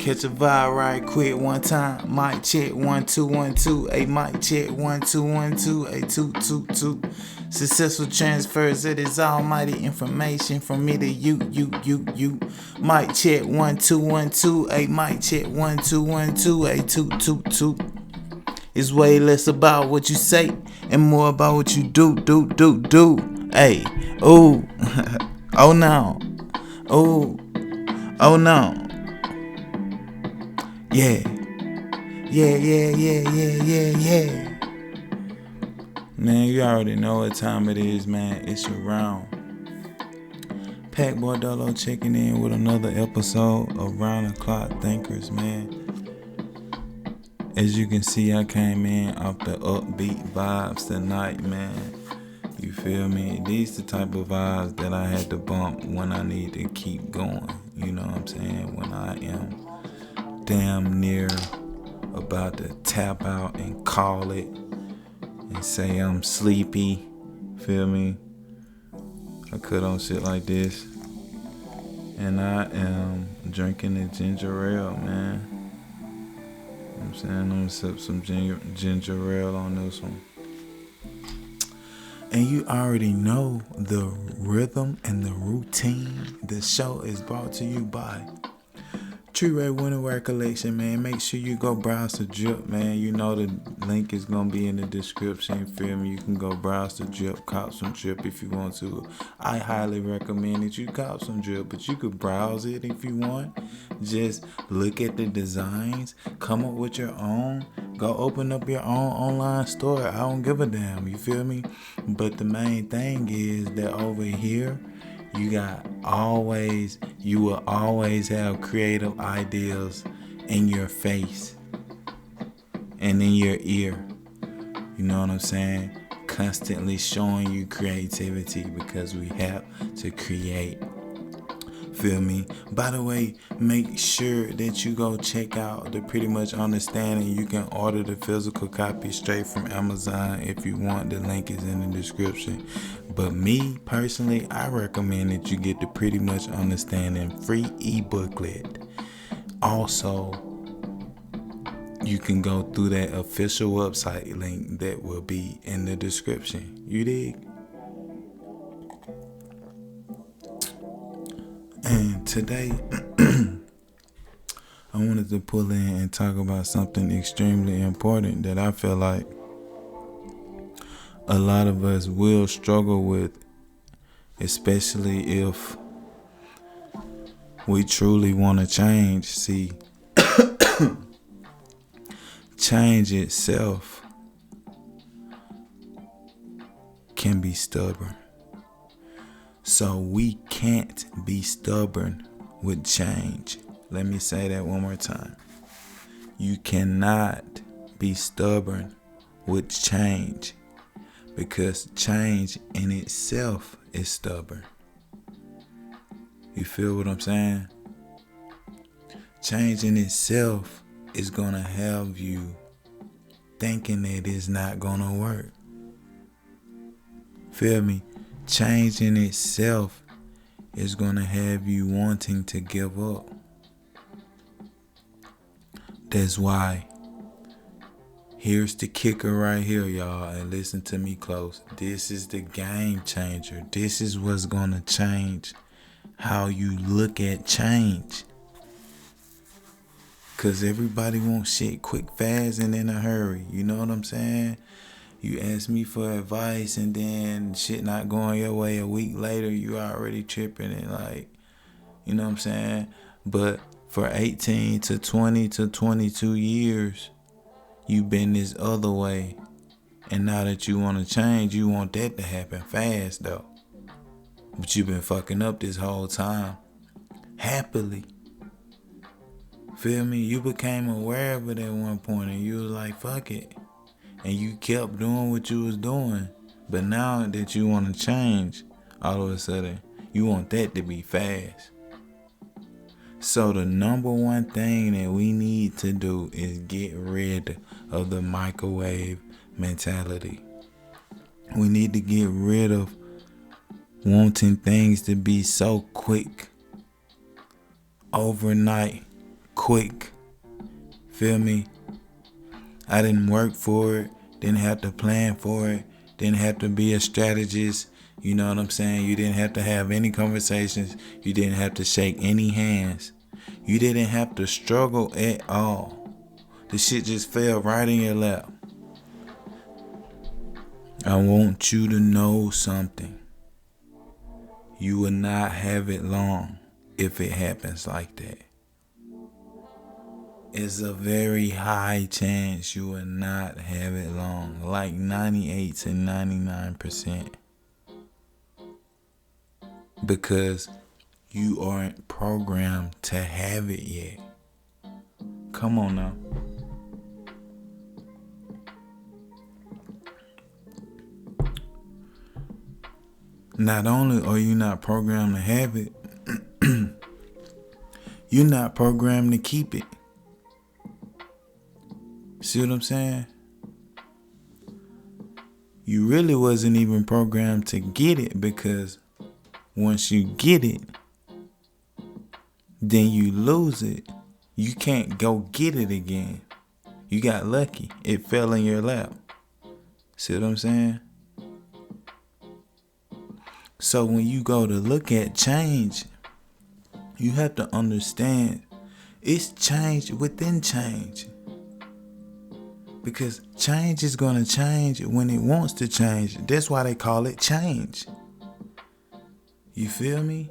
Catch a vibe right quick one time. Mic check 1 2 1 2. A mic check 1 2 1 2. A 2 2 2. Successful transfers. It is almighty information from me to you. Mic check 1 2 1 2. A mic check 1 2 1 2. A 2 2 2. It's way less about what you say and more about what you do. Hey, oh, oh no, oh no. Yeah. Man, you already know what time it is, man. It's your round. Pac Bordolo checking in with another episode of Round the Clock Thinkers, man. As you can see, I came in off the upbeat vibes tonight, man. You feel me? These the type of vibes that I had to bump when I need to keep going. You know what I'm saying? When I am damn near about to tap out and call it and say I'm sleepy. Feel me? I cut on shit like this. And I am drinking a ginger ale, man. You know what I'm saying? I'm gonna sip some ginger ale on this one. And you already know the rhythm and the routine. The show is brought to you by True Red Winterwear Collection, man. Make sure you go browse the drip, man. You know the link is gonna be in the description. Feel me? You can go browse the drip, cop some drip if you want to. I highly recommend that you cop some drip, but you could browse it if you want. Just look at the designs, come up with your own. Go open up your own online store. I don't give a damn. You feel me? But the main thing is that over here, you will always have creative ideas in your face and in your ear. You know what I'm saying? Constantly showing you creativity because we have to create. Feel me? By the way, make sure that you go check out the Pretty Much Understanding. You can order the physical copy straight from Amazon if you want. The link is in the description. But me, personally, I recommend that you get the Pretty Much Understanding free e-booklet. Also, you can go through that official website link that will be in the description. You dig? And today, I wanted to pull in and talk about something extremely important that I feel like a lot of us will struggle with, especially if we truly want to change. See, change itself can be stubborn. So we can't be stubborn with change. Let me say that one more time. You cannot be stubborn with change because change in itself is stubborn. You feel what I'm saying? Change in itself is gonna have you thinking that it's not gonna work. Feel me? Change in itself is going to have you wanting to give up. That's why, here's the kicker right here, y'all, and listen to me close. This is the game changer. This is what's going to change how you look at change. Because everybody wants shit quick, fast, and in a hurry. You know what I'm saying? You ask me for advice and then shit not going your way a week later, you already tripping and like, you know what I'm saying? But for 18 to 20 to 22 years, you've been this other way. And now that you want to change, you want that to happen fast though. But you've been fucking up this whole time. Happily. Feel me? You became aware of it at one point and you was like, fuck it. And you kept doing what you was doing. But now that you want to change, all of a sudden, you want that to be fast. So the number one thing that we need to do is get rid of the microwave mentality. We need to get rid of wanting things to be so quick, overnight, quick. Feel me? I didn't work for it, didn't have to plan for it, didn't have to be a strategist. You know what I'm saying? You didn't have to have any conversations. You didn't have to shake any hands. You didn't have to struggle at all. The shit just fell right in your lap. I want you to know something. You will not have it long if it happens like that. It's a very high chance you will not have it long, like 98 to 99%. Because you aren't programmed to have it yet. Come on now. Not only are you not programmed to have it, you're not programmed to keep it. See what I'm saying? You really wasn't even programmed to get it, because once you get it, then you lose it. You can't go get it again. You got lucky. It fell in your lap. See what I'm saying? So when you go to look at change, you have to understand it's change within change. Because change is going to change when it wants to change. That's why they call it change. You feel me?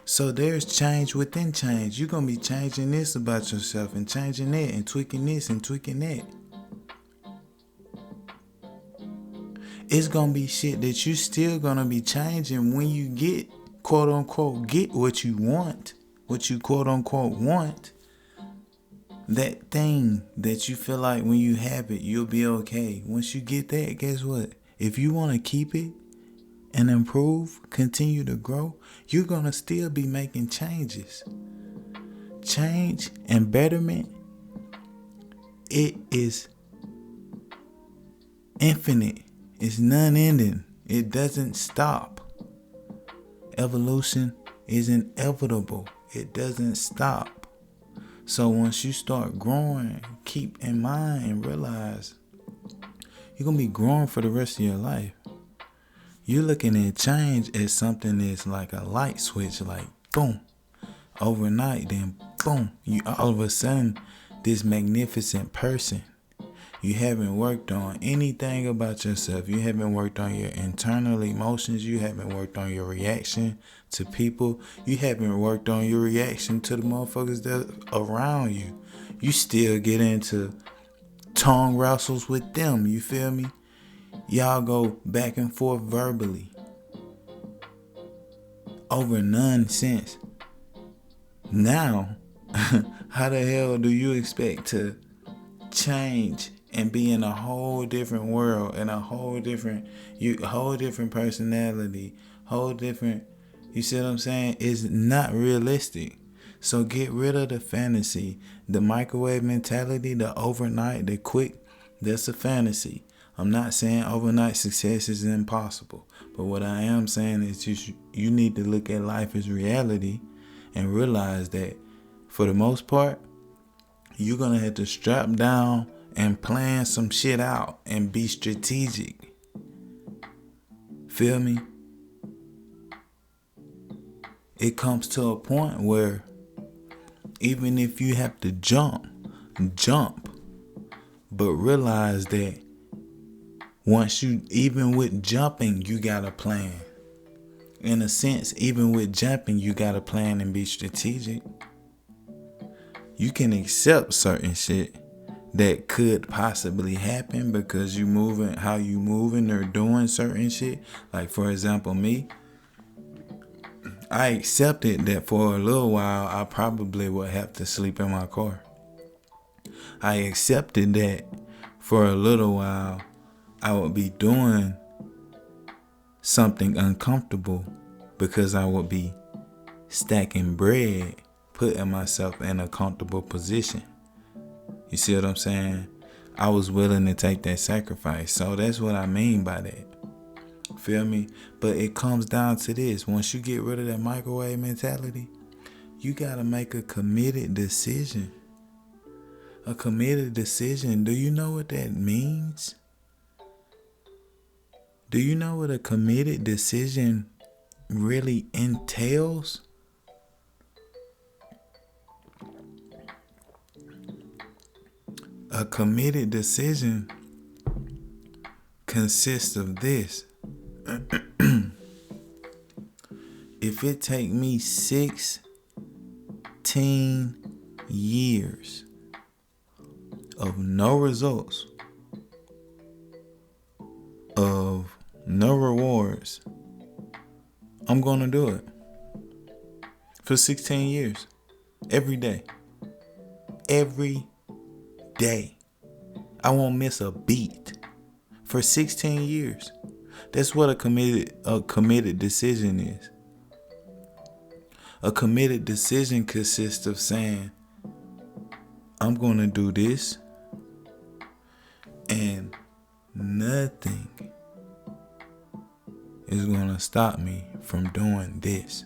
So there's change within change. You're going to be changing this about yourself and changing that and tweaking this and tweaking that. It's going to be shit that you still going to be changing when you get, quote unquote, get what you want. What you quote unquote want. That thing that you feel like when you have it, you'll be okay. Once you get that, guess what? If you want to keep it and improve, continue to grow, you're going to still be making changes. Change and betterment, it is infinite. It's non-ending. It doesn't stop. Evolution is inevitable. It doesn't stop. So once you start growing, keep in mind and realize you're going to be growing for the rest of your life. You're looking at change as something that's like a light switch, like boom, overnight, then boom, you all of a sudden this magnificent person. You haven't worked on anything about yourself. You haven't worked on your internal emotions. You haven't worked on your reaction to people. You haven't worked on your reaction to the motherfuckers that around you. You still get into tongue wrestles with them. You feel me? Y'all go back and forth verbally over nonsense. Now, how the hell do you expect to change and be in a whole different world, in a whole different personality, whole different, you see what I'm saying? It's not realistic. So get rid of the fantasy, the microwave mentality, the overnight, the quick. That's a fantasy. I'm not saying overnight success is impossible, but what I am saying is you need to look at life as reality and realize that for the most part, you're going to have to strap down and plan some shit out and be strategic. Feel me? It comes to a point where even if you have to jump, but realize that even with jumping, you got a plan. In a sense, even with jumping, you got a plan and be strategic. You can accept certain shit that could possibly happen because you moving how you moving or doing certain shit. Like for example, me, I accepted that for a little while I probably would have to sleep in my car. I accepted that for a little while I would be doing something uncomfortable because I would be stacking bread, putting myself in a comfortable position. You see what I'm saying? I was willing to take that sacrifice. So that's what I mean by that. Feel me? But it comes down to this. Once you get rid of that microwave mentality, you gotta make a committed decision. A committed decision. Do you know what that means? Do you know what a committed decision really entails? A committed decision consists of this. If it take me 16 years of no results, of no rewards, I'm gonna do it. For 16 years. Every day. Every day. I won't miss a beat. For 16 years. That's what a committed decision is. A committed decision consists of saying, I'm going to do this, and nothing is going to stop me from doing this.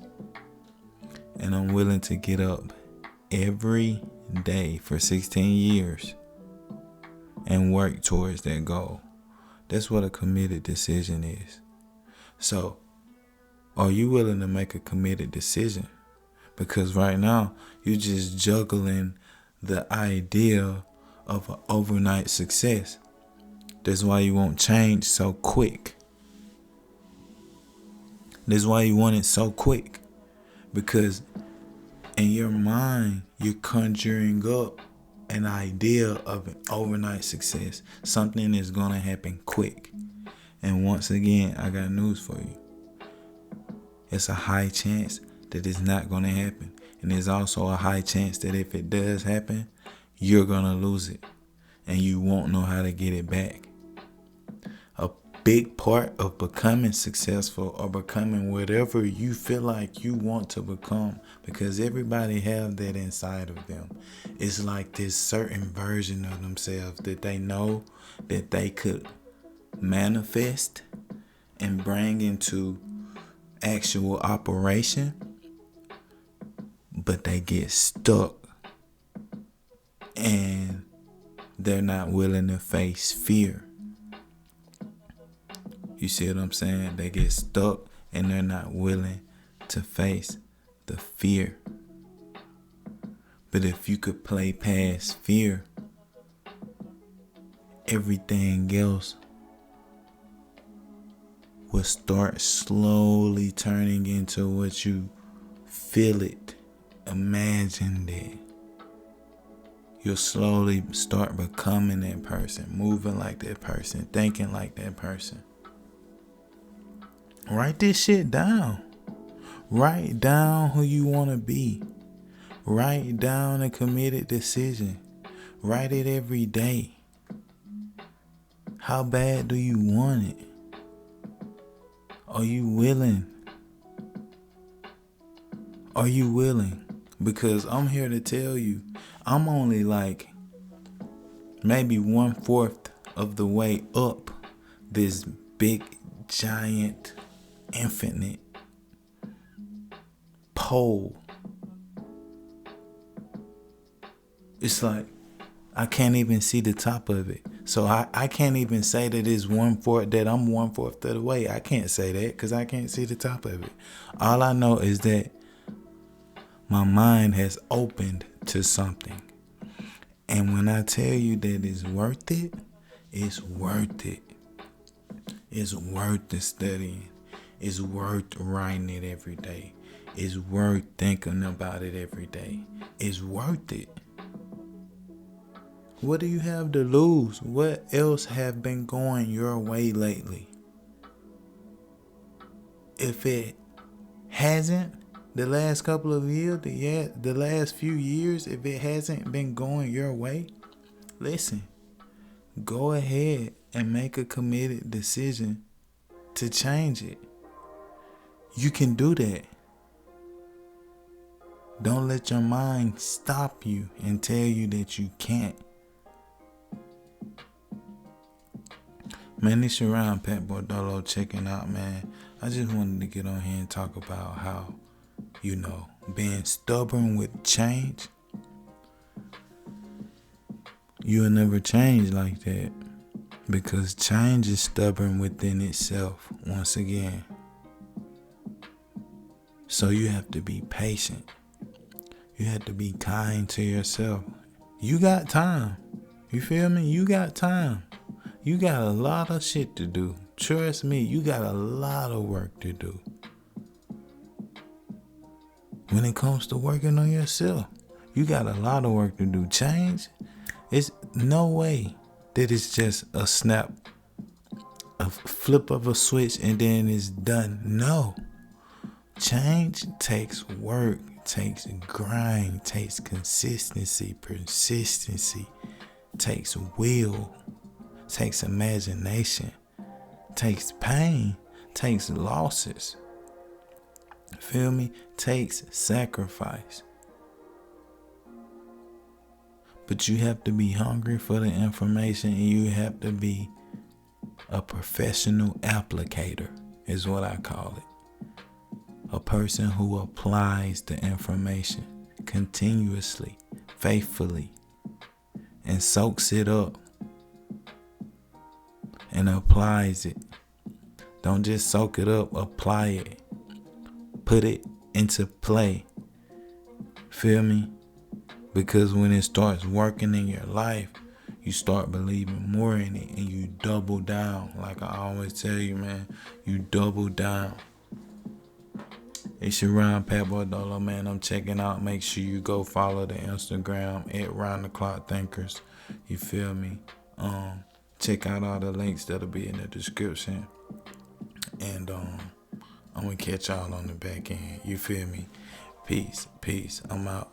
And I'm willing to get up every day for 16 years and work towards that goal. That's what a committed decision is. So, are you willing to make a committed decision? Because right now, you're just juggling the idea of an overnight success. That's why you won't change so quick. That's why you want it so quick. Because in your mind, you're conjuring up an idea of an overnight success. Something is going to happen quick. And once again, I got news for you. It's a high chance that it's not going to happen. And there's also a high chance that if it does happen, you're going to lose it. And you won't know how to get it back. A big part of becoming successful or becoming whatever you feel like you want to become, because everybody have that inside of them. It's like this certain version of themselves that they know that they could manifest and bring into actual operation, but they get stuck and they're not willing to face fear. You see what I'm saying? They get stuck and they're not willing to face the fear. But if you could play past fear, everything else will start slowly turning into what you feel it, imagine it. You'll slowly start becoming that person, moving like that person, thinking like that person. Write this shit down. Write down who you want to be. Write down a committed decision. Write it every day. How bad do you want it? Are you willing? Are you willing? Because I'm here to tell you, I'm only like maybe 1/4 of the way up this big, giant, infinite pole. It's like I can't even see the top of it. So I can't even say that it's 1/4, that I'm 1/4 of the way. I can't say that because I can't see the top of it. All I know is that my mind has opened to something. And when I tell you that it's worth it, it's worth it. It's worth the studying. It's worth writing it every day. It's worth thinking about it every day. It's worth it. What do you have to lose? What else have been going your way lately? If it hasn't, the last couple of years, the last few years, if it hasn't been going your way, listen, go ahead and make a committed decision to change it. You can do that. Don't let your mind stop you and tell you that you can't. Man, this your round, Pat Bordolo checking out, man. I just wanted to get on here and talk about how, being stubborn with change, you'll never change like that, because change is stubborn within itself once again. So you have to be patient. You have to be kind to yourself. You got time. You feel me? You got time. You got a lot of shit to do. Trust me, you got a lot of work to do. When it comes to working on yourself, you got a lot of work to do. Change, it's no way that it's just a snap, a flip of a switch, and then it's done. No. Change takes work, takes grind, takes consistency, persistency, takes will, takes imagination, takes pain, takes losses. Feel me? Takes sacrifice. But you have to be hungry for the information, and you have to be a professional applicator, is what I call it. A person who applies the information continuously, faithfully, and soaks it up and applies it. Don't just soak it up, apply it. Put it into play. Feel me? Because when it starts working in your life, you start believing more in it, and you double down. Like I always tell you, man, you double down. It's your Ryan Pat Bordolo, man. I'm checking out. Make sure you go follow the Instagram at Round the Clock Thinkers. You feel me? Check out all the links that'll be in the description. And I'm gonna catch y'all on the back end. You feel me? Peace. I'm out.